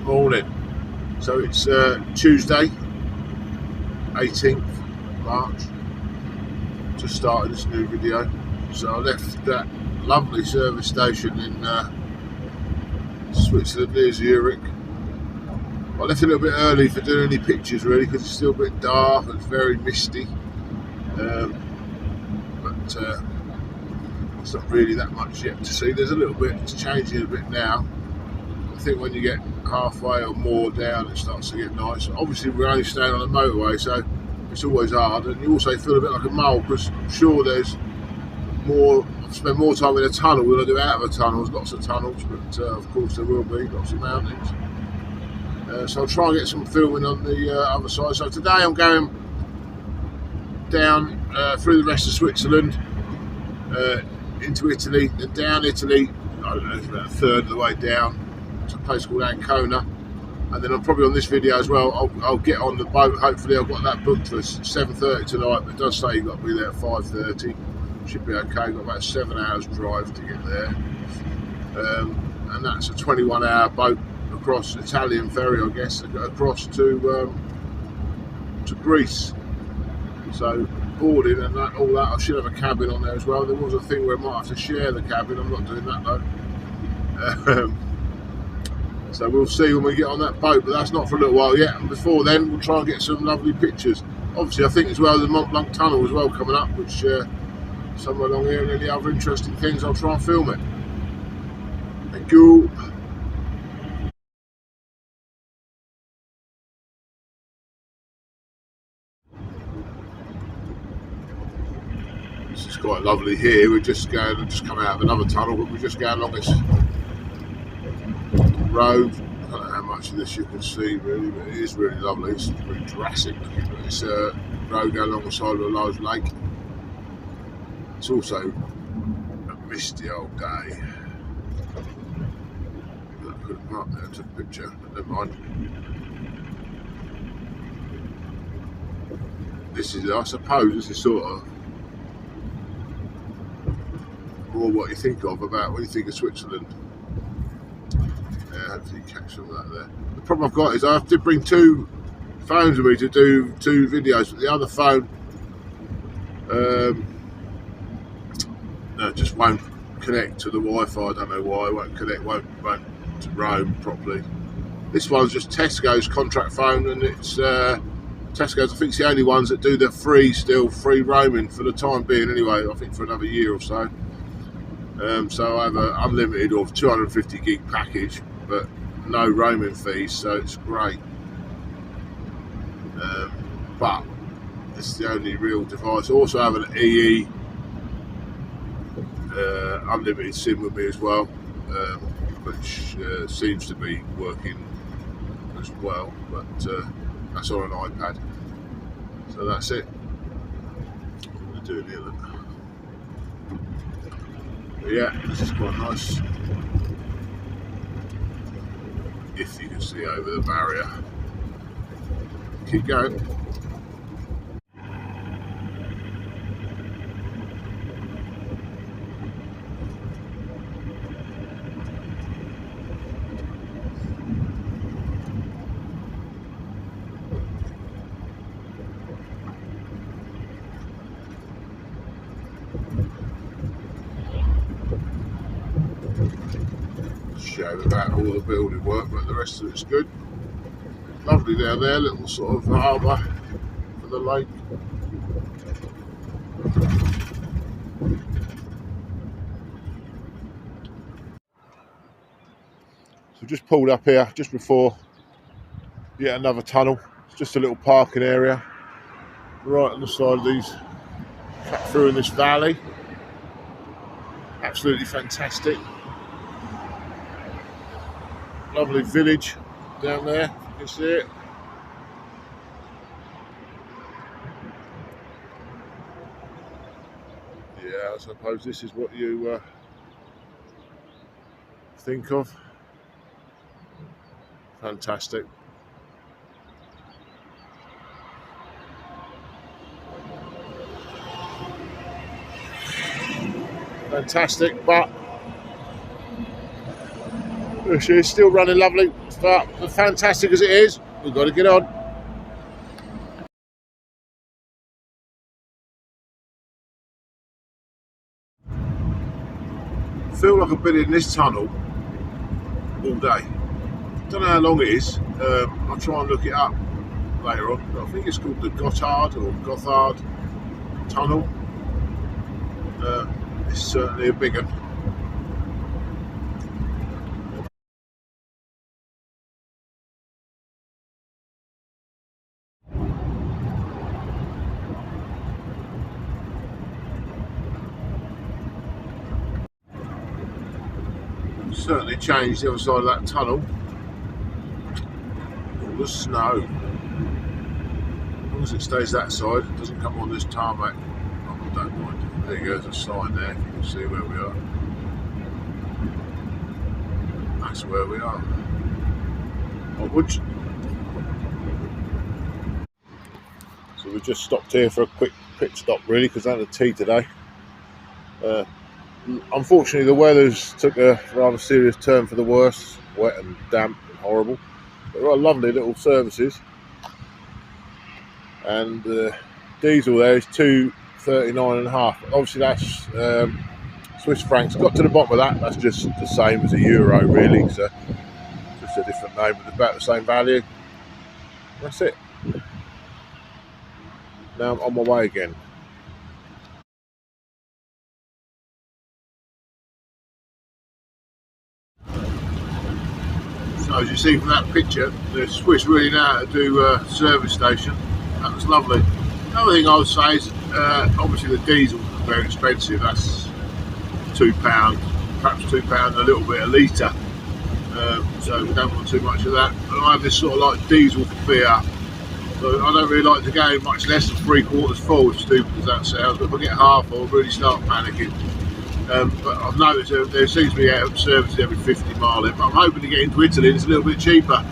Morning. So it's Tuesday, 18th March. Just started this new video. So I left that lovely service station in Switzerland near Zurich. I left a little bit early for doing any pictures really because it's still a bit dark and it's very misty. But it's not really that much yet to see. There's a little bit, it's changing a bit now. I think when you get halfway or more down it starts to get nice. Obviously we're only staying on the motorway, so it's always hard, and you also feel a bit like a mole because I'm sure there's more, I've spent more time in a tunnel than I do out of a tunnel. There's lots of tunnels, but of course there will be lots of mountains. So I'll try and get some filming on the other side. So today I'm going down through the rest of Switzerland, into Italy, then down Italy, I don't know, it's about a third of the way down to a place called Ancona, and then I'm probably on this video as well, I'll get on the boat. Hopefully I've got that booked for 7:30 tonight, but it does say you've got to be there at 5:30. Should be okay. Got about 7 hours drive to get there, and that's a 21-hour boat across, Italian ferry I guess, across to Greece. So boarding and that, all that. I should have a cabin on there as well. There was a thing where I might have to share the cabin. I'm not doing that though. So we'll see when we get on that boat, but that's not for a little while yet. And before then, we'll try and get some lovely pictures. Obviously, I think as well the Mont Blanc Tunnel as well coming up, which somewhere along here, and any other interesting things, I'll try and film it. Thank you. This is quite lovely here. We're just come out of another tunnel, but we're just going along this road. I don't know how much of this you can see really, but it is really lovely. It's really Jurassic looking, but it's a road going along the side of a large lake. It's also a misty old day. I could have parked there and took a picture, but never mind. This is, I suppose, this is sort of more what you think of about when you think of Switzerland. Yeah, hopefully you catch some of that there. The problem I've got is I have to bring two phones with me to do two videos, but the other phone just won't connect to the Wi-Fi. I don't know why. It won't connect, won't to roam properly. This one's just Tesco's contract phone, and it's Tesco's, I think it's the only ones that do the free roaming for the time being anyway, I think for another year or so. So I have an unlimited or 250 gig package, but no roaming fees, so it's great. But it's the only real device. I also have an EE unlimited SIM with me as well, which seems to be working as well, but that's on an iPad. So that's it. What am I doing here then? But yeah, this is quite nice. If you can see over the barrier. Keep going. Show about all the building work, but the rest of it's good. Lovely down there, little sort of harbour for the lake. So just pulled up here just before yet another tunnel. It's just a little parking area right on the side of these, cut through in this valley. Absolutely fantastic. Lovely village down there, you can see it. Yeah, I suppose this is what you think of. Fantastic. Fantastic, but it's still running lovely. But fantastic as it is, we've got to get on. I feel like I've been in this tunnel all day. Don't know how long it is. I'll try and look it up later on. I think it's called the Gothard Tunnel. It's certainly a big one. Certainly changed the other side of that tunnel. All the snow. As long as it stays that side, it doesn't come on this tarmac. I don't mind. There you go, there's a sign there. You can see where we are. That's where we are. Onwards. So we just stopped here for a quick pit stop, really, because I had a tea today. Unfortunately, the weather's took a rather serious turn for the worse. Wet and damp and horrible. But there are lovely little services. And diesel there is $2.39.5. Obviously, that's Swiss francs. Got to the bottom of that. That's just the same as a euro, really. So just a different name, but about the same value. That's it. Now I'm on my way again. So as you see from that picture, the Swiss really know how to do a service station. That was lovely. Another thing I would say is obviously the diesel is very expensive. That's £2, perhaps £2 a little bit a litre. So we don't want too much of that. And I have this sort of like diesel fear. So I don't really like to go much less than 3/4 full, as stupid as that sounds. But if I get half, I'll really start panicking. But I've noticed there seems to be out of services every 50 miles. But I'm hoping to get into Italy. It's a little bit cheaper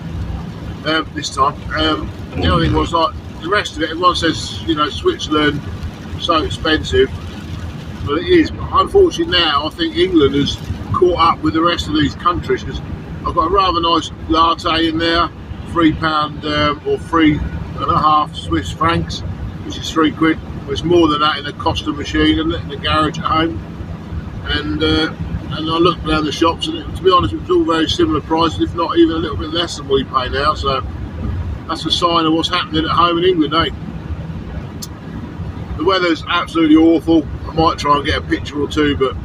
this time. The other thing was like the rest of it. Everyone says Switzerland so expensive, but it is. But unfortunately now I think England has caught up with the rest of these countries because I've got a rather nice latte in there, £3 or 3.5 Swiss francs, which is £3. It's more than that in a Costa machine, isn't it, in the garage at home. And I looked around the shops, and to be honest, it was all very similar prices, if not even a little bit less than we pay now. So that's a sign of what's happening at home in England, eh? The weather's absolutely awful. I might try and get a picture or two, but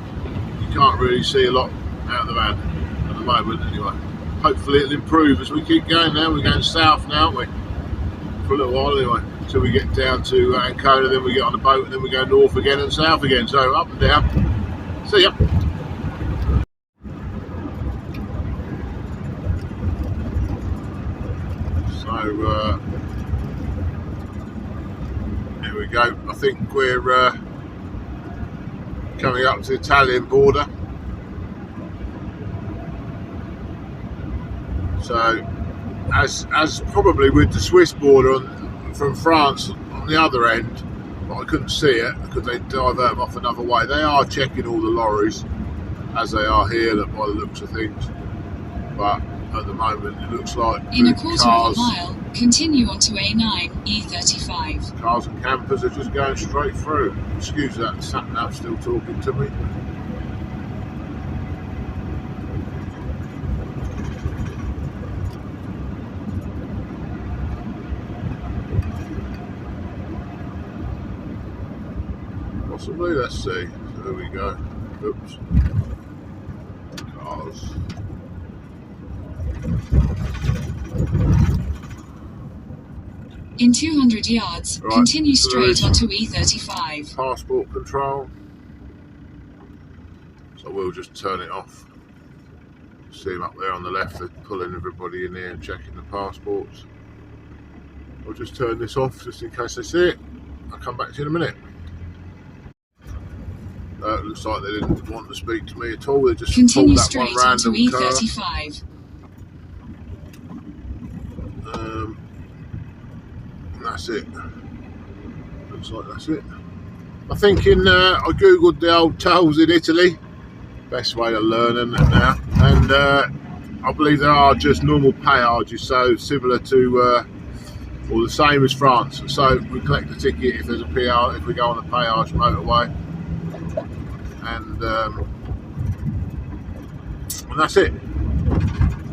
you can't really see a lot out of the van at the moment, anyway. Hopefully it'll improve as we keep going now. We're going south now, aren't we? For a little while, anyway, until we get down to Ancona, then we get on the boat, and then we go north again and south again. So up and down. See ya. So here we go. I think we're coming up to the Italian border. So as probably with the Swiss border from France on the other end, but I couldn't see it because they divert them off another way. They are checking all the lorries as they are here, by the looks of things. But at the moment, it looks like in a quarter of a mile, continue onto A9, E35. Cars and campers are just going straight through. Excuse that, sat-nav still talking to me. Possibly, let's see. There we go. Oops. Cars. In 200 yards, Right, continue straight onto E35. Passport control. So we'll just turn it off. See them up there on the left, they're pulling everybody in here and checking the passports. I'll just turn this off just in case they see it. I'll come back to you in a minute. It looks like they didn't want to speak to me at all. They just continue pulled that straight one onto random E35. And that's it. Looks like that's it. I think I googled the old tolls in Italy. Best way to learn, isn't it, now? And I believe they are just normal peages, so similar to or the same as France. So we collect the ticket if there's a PR, if we go on a péage motorway, and that's it.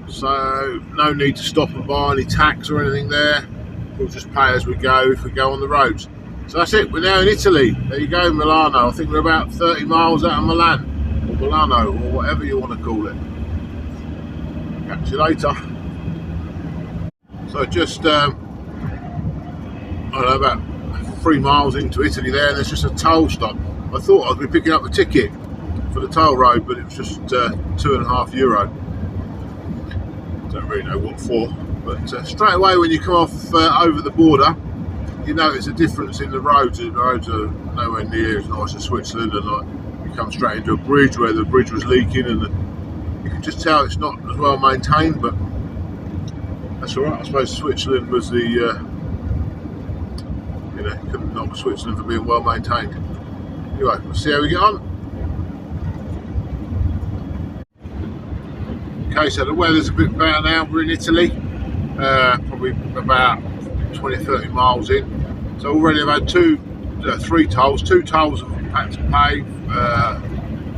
So no need to stop and buy any tax or anything there. We'll just pay as we go if we go on the roads. So that's it. We're now in Italy. There you go, Milano. I think we're about 30 miles out of Milan, or Milano, or whatever you want to call it. Catch you later. So just I don't know, about 3 miles into Italy there, and there's just a toll stop. I thought I'd be picking up the ticket for the toll road, but it was just €2.50. Don't really know what for, but straight away when you come off over the border, you notice a difference in the roads. The roads are nowhere near as nice as Switzerland, and like you come straight into a bridge where the bridge was leaking, and you can just tell it's not as well maintained, but that's alright. I suppose Switzerland was the you couldn't knock Switzerland for being well maintained. Anyway, we'll see how we get on. Okay, so the weather's a bit better now. We're in Italy, probably about 20-30 miles in. So already I've had two tolls I've had to pay,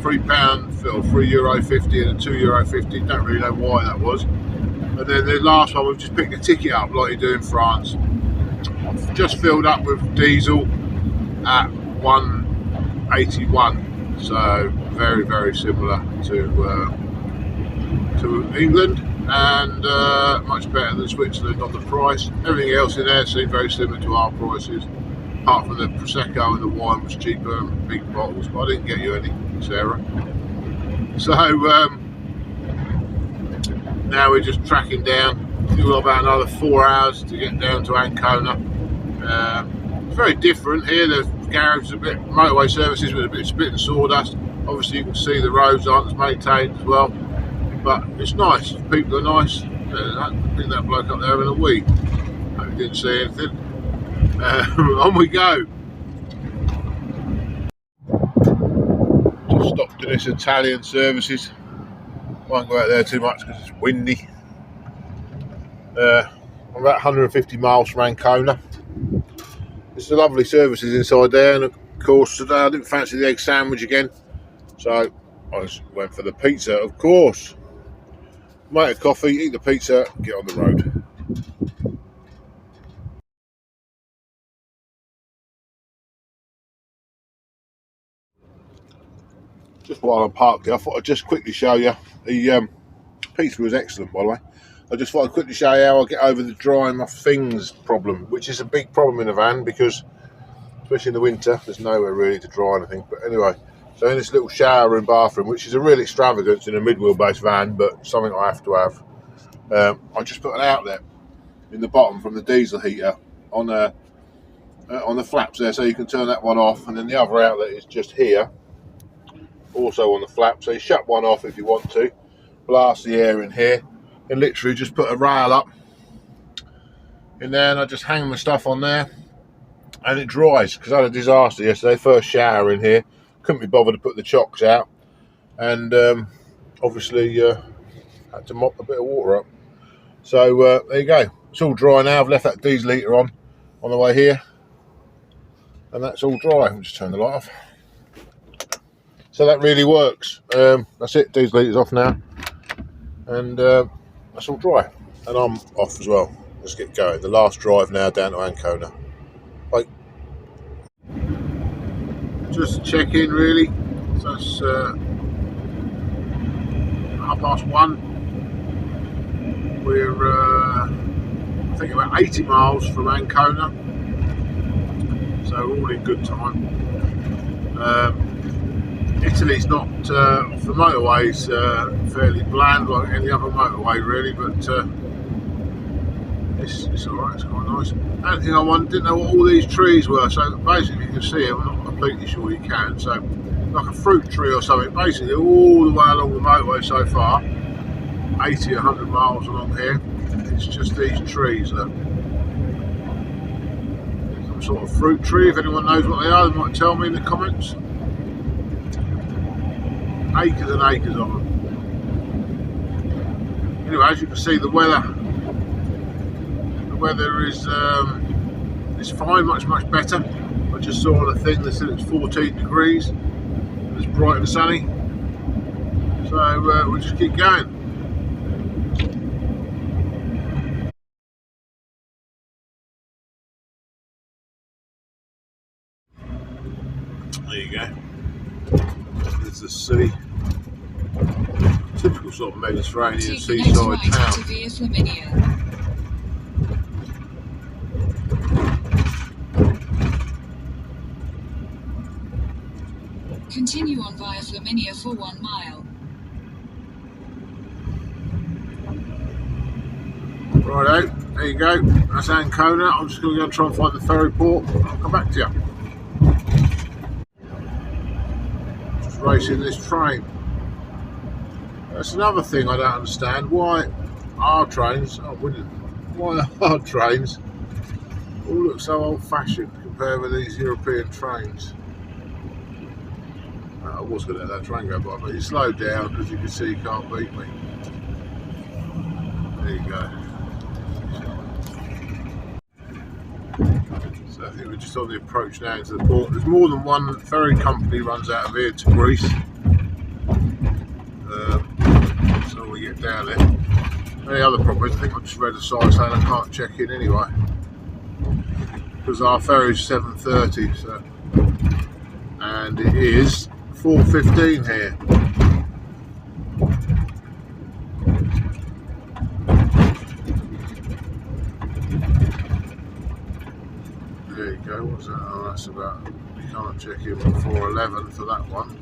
£3 or €3.50 and a €2.50. Don't really know why that was. And then the last one, we've just picked a ticket up like you do in France. I've just filled up with diesel at 181, so very, very similar to England, and much better than Switzerland on the price. Everything else in there seemed very similar to our prices, apart from the Prosecco and the wine was cheaper and big bottles, but I didn't get you any, Sarah. So now we're just tracking down. We've got about another 4 hours to get down to Ancona. It's very different here. The garage is a bit, motorway services with a bit of spit and sawdust. Obviously you can see the roads aren't as maintained as well, but it's nice. People are nice. I think that bloke up there having a wee. Hope he didn't see anything. On we go. Just stopped at this Italian services. Won't go out there too much because it's windy. I'm about 150 miles from Ancona. There's lovely services inside there, and of course today I didn't fancy the egg sandwich again, so I just went for the pizza, of course. Make a coffee, eat the pizza, get on the road. Just while I'm parked here, I thought I'd just quickly show you. The pizza was excellent, by the way. I just thought I'd quickly show you how I get over the drying my things problem, which is a big problem in a van because, especially in the winter, there's nowhere really to dry anything. But anyway, so in this little shower and bathroom, which is a real extravagance in a mid-wheelbase van, but something I have to have, I just put an outlet in the bottom from the diesel heater on the flaps there, so you can turn that one off, and then the other outlet is just here, also on the flap. So you shut one off if you want to, blast the air in here, and literally just put a rail up in there, and I just hang my stuff on there, and it dries. Because I had a disaster yesterday, first shower in here, couldn't be bothered to put the chocks out, and obviously had to mop a bit of water up. So there you go, it's all dry now. I've left that diesel heater on the way here, and that's all dry. I'll just turn the light off. So that really works. That's it, diesel heater's off now, and that's all dry, and I'm off as well. Let's get going. The last drive now down to Ancona. Bye. Just check in really. So it's 1:30. We're I think about 80 miles from Ancona, so all in good time. Italy's not, for motorways, fairly bland like any other motorway really, but it's alright, it's quite nice. The only thing I didn't know what all these trees were, so basically you can see it, I'm not completely sure you can, so like a fruit tree or something, basically all the way along the motorway so far, 80, 100 miles along here, it's just these trees, look. Some sort of fruit tree, if anyone knows what they are, they might tell me in the comments. Acres and acres of them. Anyway, as you can see, the weather is fine, much better. I just saw on a thing that said it's 14 degrees. It's bright and sunny, so we'll just keep going. There you go. There's the sea. Typical sort of Mediterranean seaside town. Continue on via Flaminia for 1 mile. Righto, there you go. That's Ancona. I'm just going to go and try and find the ferry port. I'll come back to you. Just racing this train. That's another thing I don't understand. Why our trains, why our trains all look so old-fashioned compared with these European trains. I was going to let that train go by, but he slowed down because you can see he can't beat me. There you go. So I think we're just on the approach now to the port. There's more than one ferry company runs out of here to Greece. So we get down there. Any other problems? I think I just read a sign saying I can't check in anyway, because our ferry is 7:30, so, and it is 4:15 here. There you go. What's that? Oh, that's about. You can't check in before 11 for that one.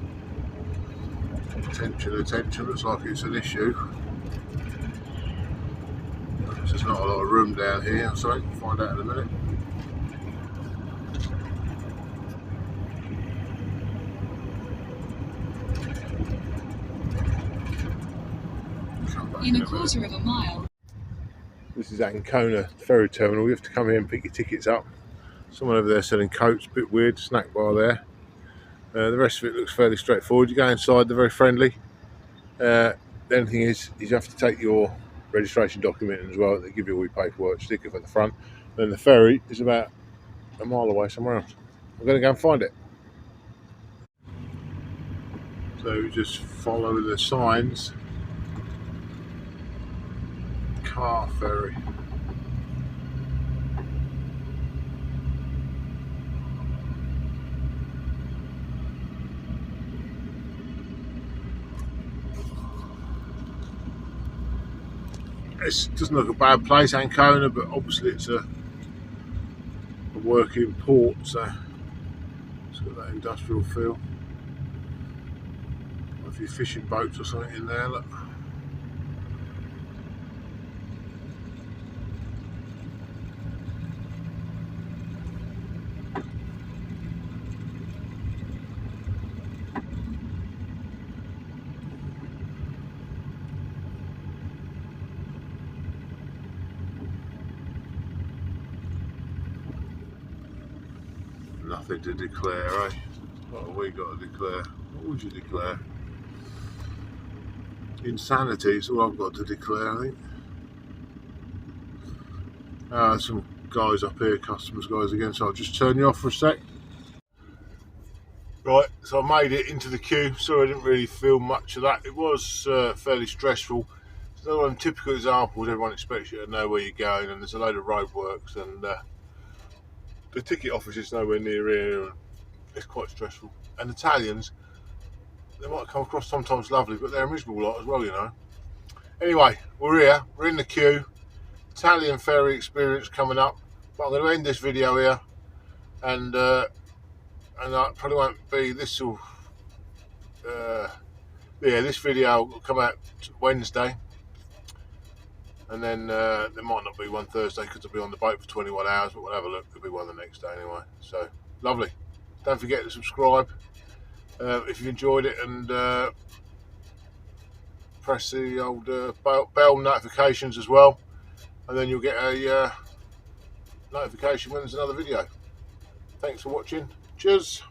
Attention. Looks like it's an issue. There's not a lot of room down here. So we'll find out in a minute. In a quarter of a mile. This is Ancona ferry terminal. You have to come here and pick your tickets up. Someone over there selling coats, a bit weird, snack bar there. The rest of it looks fairly straightforward. You go inside, they're very friendly. The only thing is you have to take your registration document in as well. They give you all your paperwork, sticker for the front. Then the ferry is about a mile away somewhere else. I'm going to go and find it. So just follow the signs. Car ferry. It doesn't look a bad place, Ancona, but obviously it's a working port, so it's got that industrial feel. A few fishing boats or something in there, look. Nothing to declare, eh? What have we got to declare? What would you declare? Insanity is all I've got to declare, I think. Some guys up here, customers guys again, so I'll just turn you off for a sec. Right, so I made it into the queue. Sorry I didn't really feel much of that. It was fairly stressful. It's another one typical examples. Everyone expects you to know where you're going, and there's a load of roadworks, and the ticket office is nowhere near here, and it's quite stressful. And Italians, they might come across sometimes lovely, but they're a miserable lot as well, you know. Anyway, we're here, we're in the queue. Italian ferry experience coming up, but I'm going to end this video here, and I probably won't be. This video will come out Wednesday, and then there might not be one Thursday because I'll be on the boat for 21 hours, but we'll have a look. There'll be one the next day anyway. So lovely. Don't forget to subscribe if you enjoyed it, and press the old bell notifications as well, and then you'll get a notification when there's another video. Thanks for watching. Cheers.